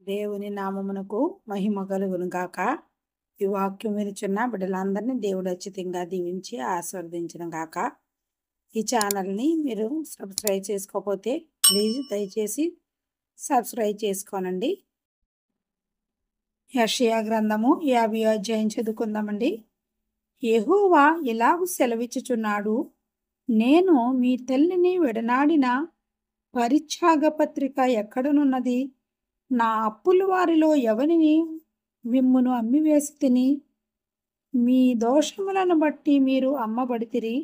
దేవుని నామమునకు మహిమ కలుగును గాక. ఈ వాక్యం వినుచున్న బిడ్డలందరినీ దేవుడు ఉచితంగా దీవించి ఆశీర్వదించును గాక. ఈ ఛానల్ని మీరు సబ్స్క్రైబ్ చేసుకోకపోతే ప్లీజ్ దయచేసి సబ్స్క్రైబ్ చేసుకోనండి. యెషయా గ్రంథము 50వ అధ్యాయం చదువుకుందామండి. యెహోవా ఇలాగు సెలవిచ్చుచున్నాడు, నేను మీ తల్లిని విడనాడిన పరిత్యాగ పత్రిక ఎక్కడనున్నది? నా అప్పుల వారిలో ఎవరిని మిమ్మును అమ్మివేసితిని? మీ దోషములను బట్టి మీరు అమ్మబడితిరి,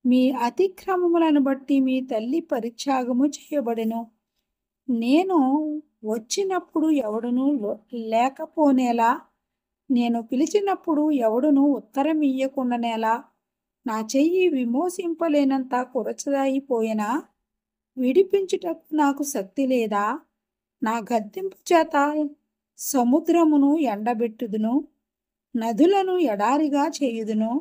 మీ అతిక్రమములను బట్టి మీ తల్లి పరిత్యాగము చేయబడెను. నేను వచ్చినప్పుడు ఎవడును లేకపోనేలా, నేను పిలిచినప్పుడు ఎవడును ఉత్తరం ఇయ్యకుండానేలా, నా చెయ్యి విమోసింపలేనంత కురచదాయిపోయినా విడిపించుటకు నాకు శక్తి లేదా? నా గద్దింపు చేత సముద్రమును ఎండబెట్టుదును, నదులను ఎడారిగా చేయుదును.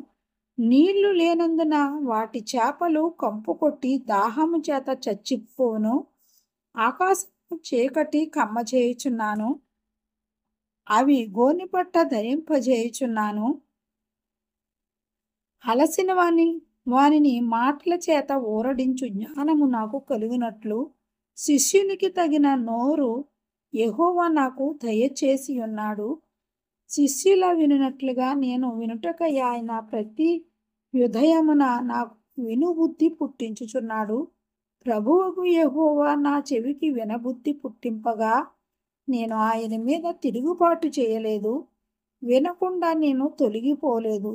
నీళ్లు లేనందున వాటి చేపలు కంపు కొట్టి దాహము చేత చచ్చిపోవును. ఆకాశము చీకటి కమ్మచేయుచున్నాను, అవి గోనిపట్ట ధరింపజేయుచున్నాను. అలసిన వానిని మాటల చేత ఊరడించు జ్ఞానము నాకు కలుగునట్లు శిష్యునికి తగిన నోరు యెహోవా నాకు దయచేసి ఉన్నాడు. శిష్యుల వినునట్లుగా నేను వినుటకై ఆయన ప్రతి ఉదయమున నాకు వినుబుద్ధి పుట్టించుచున్నాడు. ప్రభువుకు యెహోవా నా చెవికి వినబుద్ధి పుట్టింపగా నేను ఆయన మీద తిరుగుబాటు చేయలేదు, వినకుండా నేను తొలగిపోలేదు.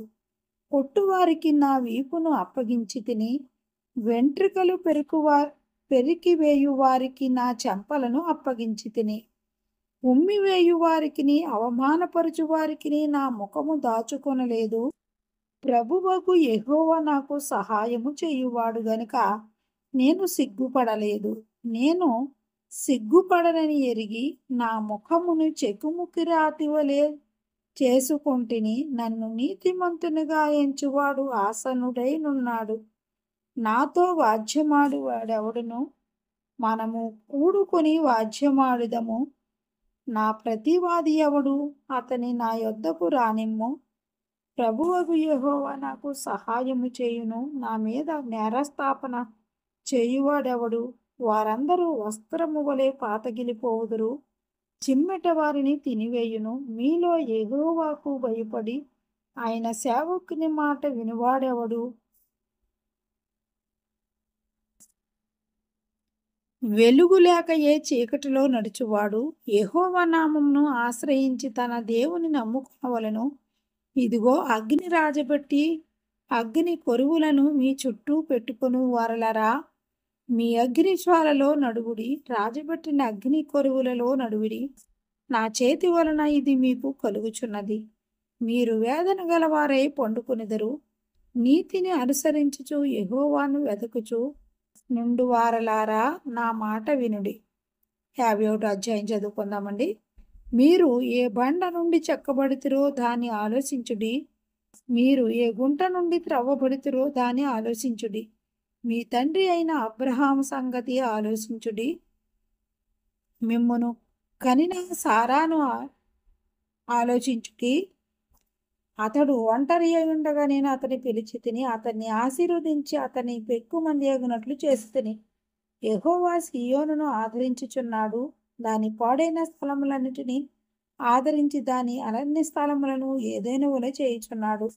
కొట్టువారికి నా వీపును అప్పగించి తిని, వెంట్రుకలు పెరికివేయు వారికి నా చెంపలను అప్పగించి తిని, ఉమ్మివేయు వారికిని అవమానపరచు వారికిని నా ముఖము దాచుకొనలేదు. ప్రభువకు యెహోవా నాకు సహాయము చేయువాడు గనుక నేను సిగ్గుపడలేదు. నేను సిగ్గుపడనని ఎరిగి నా ముఖమును చెకుముకిరాతి వలె చేసుకొంటిని. నన్ను నీతిమంతునిగా ఎంచువాడు ఆసనుడైనున్నాడు. నాతో వాద్యమాడు వాడెవడును? మనము కూడుకొని వాద్యమాడుదము. నా ప్రతివాది ఎవడు? అతని నా యొద్దకు రానిమ్ము. ప్రభువగు యెహోవా నాకు సహాయము చేయును. నా మీద నేరస్థాపన చేయువాడెవడు? వారందరూ వస్త్రము వలె పాతగిలిపోవుదురు, చిమ్మెట వారిని తినివేయును. మీలో యెహోవాకు భయపడి ఆయన సేవకుని మాట వినువాడెవడు? వెలుగు లేక ఏ చీకటిలో నడుచువాడు యెహోవా నామమును ఆశ్రయించి తన దేవుని నమ్ముకొనవలెను. ఇదిగో అగ్ని రాజబెట్టి అగ్ని కొరువులను మీ చుట్టూ పెట్టుకొను వారలరా, మీ అగ్ని జ్వాలలో నడువుడి, రాజబెట్టిన అగ్ని కొరువులలో నడువుడి. నా చేతి వలన ఇది మీకు కలుగుచున్నది. మీరు వేదన గలవారై పండుకొనిదరు. నీతిని అనుసరించుచు యెహోవాను వెదకుచు నుండు వారలారా, నా మాట వినుడి. 51వ అధ్యాయం చదువుకుందామండి. మీరు ఏ బండ నుండి చెక్కబడితిరో దాన్ని ఆలోచించుడి, మీరు ఏ గుంట నుండి త్రవ్వబడితిరో దాన్ని ఆలోచించుడి. మీ తండ్రి అయిన అబ్రహాము సంగతి ఆలోచించుడి. మిమ్మును కనిన సారాను ఆలోచించుడి. అతడు ఒంటరి అయి ఉండగా నేను అతని పిలిచి తిని, అతన్ని ఆశీర్వదించి అతని ఎక్కువమంది అగునట్లు చేసి తిని. యెహోవా సీయోనును ఆదరించుచున్నాడు, దాని పాడైన స్థలములన్నిటినీ ఆదరించి దాని అరణ్య స్థలములను ఏదైనా వలె చేయుచున్నాడు.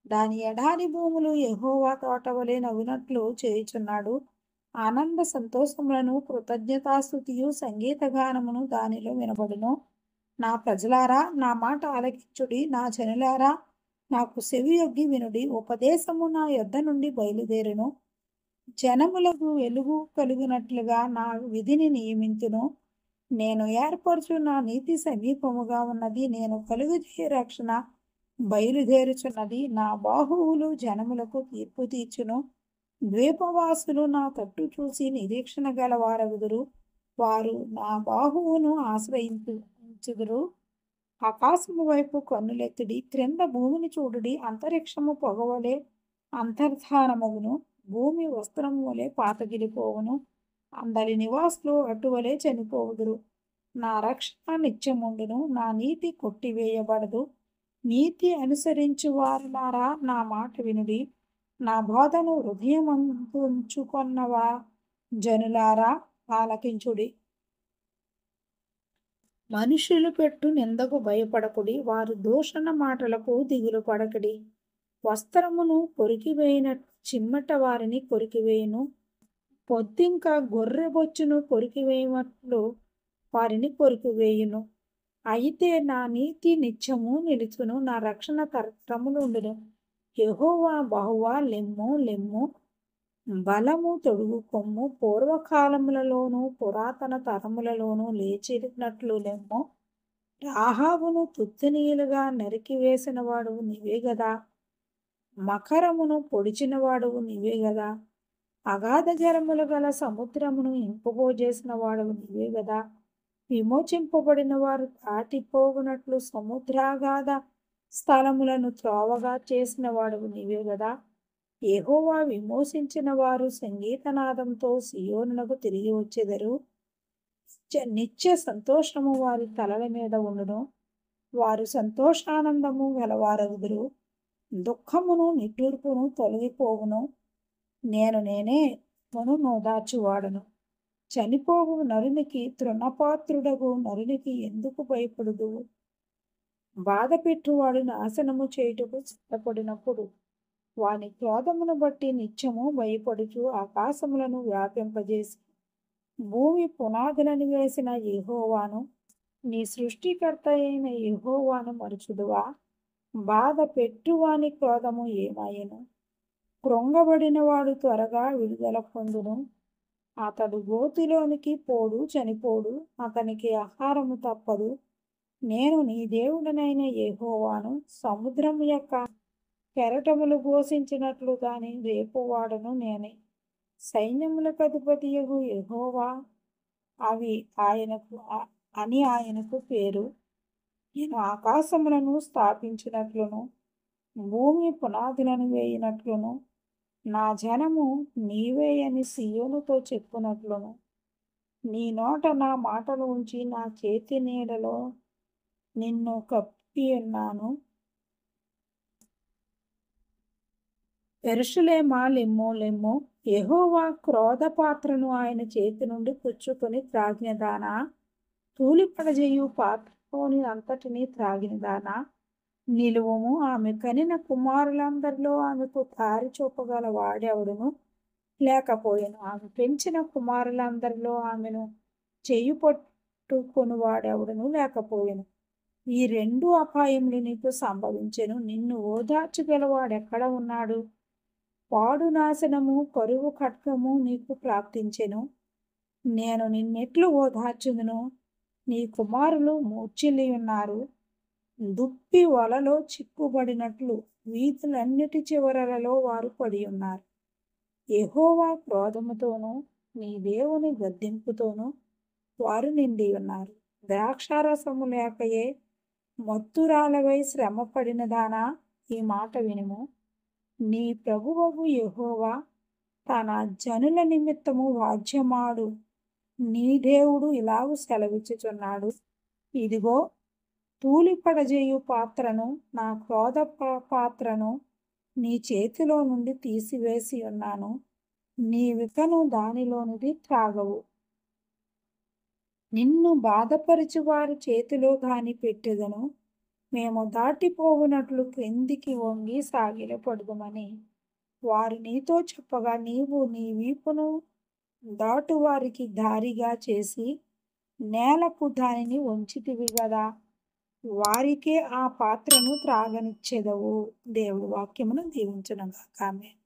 దాని ఎడారి భూములు యెహోవా తోట వలె నవ్వినట్లు చేయుచున్నాడు. ఆనంద సంతోషములను కృతజ్ఞతాస్తుతియు సంగీతగానమును దానిలో వినబడును. నా ప్రజలారా, నా మాట ఆలకించుడి. నా జనులారా, నాకు చెవియొగ్గి వినుడి. ఉపదేశము నా యొద్ద నుండి బయలుదేరును. జనములకు వెలుగు కలుగునట్లుగా నా విధిని నియమింతును. నేను ఏర్పరచు నా నీతి సమీపముగా ఉన్నది. నేను కలుగజేయ రక్షణ బయలుదేరుచున్నది. నా బాహువులు జనములకు తీర్పు తీర్చును. ద్వీపవాసులు నా తట్టు చూసి నిరీక్షణ గలవారగుదురు. వారు నా బాహువును ఆశ్రయించుదురు. ఆకాశము వైపు కన్నులెత్తుడి, క్రింద భూమిని చూడుడి. అంతరిక్షము పొగవలే అంతర్ధానమగును, భూమి వస్త్రము వలె పాతగిలిపోవును. అందరి నివాసులు అటువలే చనిపోవుదురు. నా రక్షణ నిత్యముండును, నా నీతి కొట్టివేయబడదు. నీతి అనుసరించు వారులారా నా మాట వినుడి. నా బోధను హృదయమందుంచుకొన్నవా జనులారా ఆలకించుడి. మనుషులు పెట్టు నిందకు భయపడకుడి, వారు దూషణ మాటలకు దిగులు పడకడి. వస్త్రమును కొరికివేయినట్టు చిమ్మట వారిని కొరికివేయును, పొద్దింక గొర్రె బొచ్చును కొరికివేయనట్లు వారిని కొరికివేయును. అయితే నా నీతి నిత్యము నిలుచును, నా రక్షణ తరతరములుండును. యెహోవా బహువా లెమ్ము లెమ్ము, బలము తొడుగు కొమ్ము, పూర్వకాలములలోను పురాతన తరములలోను లేచినట్లు లెమ్ము. రాహాబును తుత్తునీయులుగా నరికివేసిన వాడు నీవే గదా, మకరమును పొడిచినవాడు నీవే గదా, అగాధ జలములు గల సముద్రమును ఇంపుబోజేసిన వాడవు నీవే గదా. విమోచింపబడిన వారు దాటిపోగునట్లు సముద్రాగాధ స్థలములను త్రోవగా చేసిన వాడవు నీవే గదా. యెహోవా విమోచించిన వారు సంగీతనాదంతో సియోనునకు తిరిగి వచ్చెదరు. నిత్య సంతోషము వారి తలల మీద ఉండును, వారు సంతోషానందము గలవారగుదురు. దుఃఖమును నిట్టూర్పును తొలగిపోవును. నేనే నోదార్చువాడను. చనిపోవు నరునికి, తృణపాత్రుడగు నరునికి ఎందుకు భయపడుదు? బాధ పెట్టువాడు నాశనము చేయుటకు సిద్ధపడినప్పుడు వాని క్రోధమును బట్టి నిత్యము భయపడుచు ఆకాశములను వ్యాపింపజేసి భూమి పునాదులను వేసిన యెహోవాను, నీ సృష్టికర్త అయిన యెహోవాను మరచుదువా? బాధ పెట్టువాని క్రోధము ఏమాయెను? కృంగబడినవాడు త్వరగా విడుదల పొందును. అతడు గోతిలోనికి పోడు, చనిపోడు, అతనికి ఆహారము తప్పదు. నేను నీ దేవుడనైన యెహోవాను. సముద్రం యొక్క కెరటములు ఘోషించినట్లు దాని రేపువాడను నేనే. సైన్యములకు అధిపతియగు యెహోవా అని ఆయనకు పేరు. నేను ఆకాశములను స్థాపించినట్లును భూమి పునాదులను వేయినట్లును నా జనము నీవే అని సియోనుతో చెప్పునట్లును నీ నోట నా మాటలు ఉంచి నా చేతి నీడలో నిన్ను కప్పి ఉన్నాను. యెరూషలేమా లెమ్ము లెమ్ము, యెహోవా క్రోధ పాత్రను ఆయన చేతి నుండి పుచ్చుకొని త్రాగినదానా, తూలిపడజేయు పాత్రలోని అంతటినీ త్రాగినదానా, నిలువము. ఆమె కనిన కుమారులందరిలో ఆమెకు దారి చూపగల వాడెవడును లేకపోయెను. ఆమె పెంచిన కుమారులందరిలో ఆమెను చెయ్యి పట్టుకొని వాడెవడును లేకపోయెను. ఈ రెండు అపాయములు నీకు సంభవించెను. నిన్ను ఓదార్చగలవాడెక్కడ ఉన్నాడు? పాడు నాశనము, కరువు ఖడ్గము నీకు ప్రాప్తించెను. నేను నిన్నెట్లు ఓదార్చుదును? నీ కుమారులు మూర్ఛిల్లి ఉన్నారు. దుప్పి వలలో చిక్కుబడినట్లు వీధులన్నిటి చివరలలో వారు పడి ఉన్నారు. యెహోవా క్రోధముతోనూ నీ దేవుని గద్దింపుతోనూ వారు నిండి ఉన్నారు. ద్రాక్షారసము లేకయే మత్తురాలవై శ్రమ పడినదానా, ఈ మాట వినుము. నీ ప్రభువగు యెహోవా తన జనుల నిమిత్తము వాద్యమాడు. నీ దేవుడు ఇలాగు సెలవిచ్చుచున్నాడు, ఇదిగో తూలిపడజేయు పాత్రను, నా క్రోధ పాత్రను నీ చేతిలో నుండి తీసివేసి ఉన్నాను. నీవికను దానిలోనిది త్రాగవు. నిన్ను బాధపరచు వారి చేతిలో దాని పెట్టెదను. మేము దాటిపోవునట్లు క్రిందికి వంగి సాగిలపడుదుమని వారు నీతో చెప్పగా, నీవు నీ వీపును దాటు వారికి దారిగా చేసి నేలకు దానిని వంచితివి గదా, వారికే ఆ పాత్రను త్రాగనిచ్చెదవు. దేవుడి వాక్యమును దీవించును గాక. ఆమేన్.